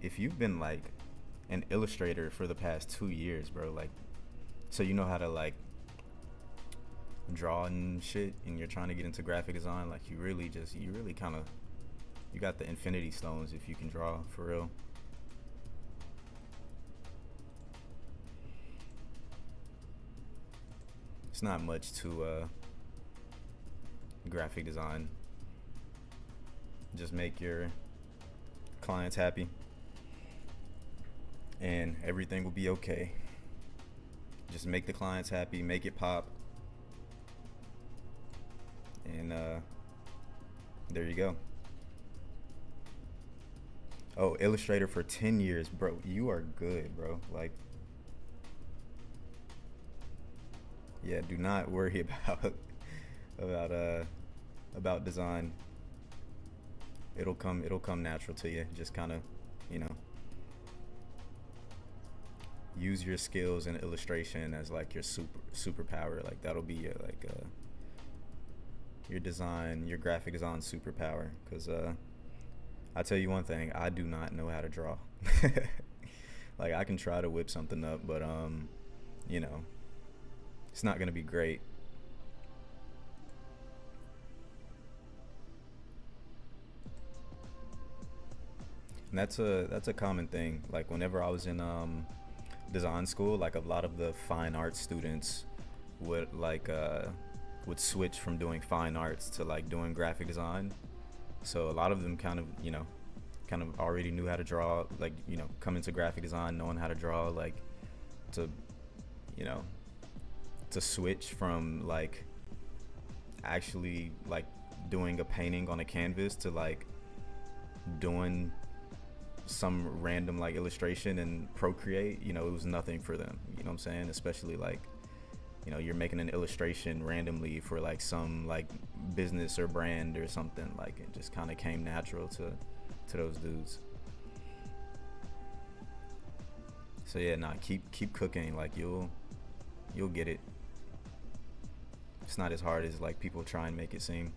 if you've been like an illustrator for the past 2 years, bro, like, so you know how to like draw and shit, and you're trying to get into graphic design, like you really kind of, you got the infinity stones if you can draw for real. It's not much to graphic design. Just make your clients happy and everything will be okay. Just make the clients happy, make it pop, and there you go. Oh, Illustrator for 10 years, bro. You are good, bro. Like, yeah, do not worry about about design. It'll come natural to you. Just kind of, you know, use your skills in illustration as like your superpower. Like that'll be your like your design, your graphic design superpower. Cause I tell you one thing, I do not know how to draw. Like I can try to whip something up, but you know, it's not gonna be great. And that's a common thing. Like whenever I was in design school, like a lot of the fine arts students would like would switch from doing fine arts to like doing graphic design. So a lot of them kind of, you know, kind of already knew how to draw, like, you know, come into graphic design knowing how to draw, like to, you know, to switch from like actually like doing a painting on a canvas to like doing some random like illustration and Procreate, you know, it was nothing for them. You know what I'm saying? Especially like, you know, you're making an illustration randomly for like some like business or brand or something. Like it just kind of came natural to those dudes. So yeah, nah, keep cooking. Like you'll get it. It's not as hard as like people try and make it seem.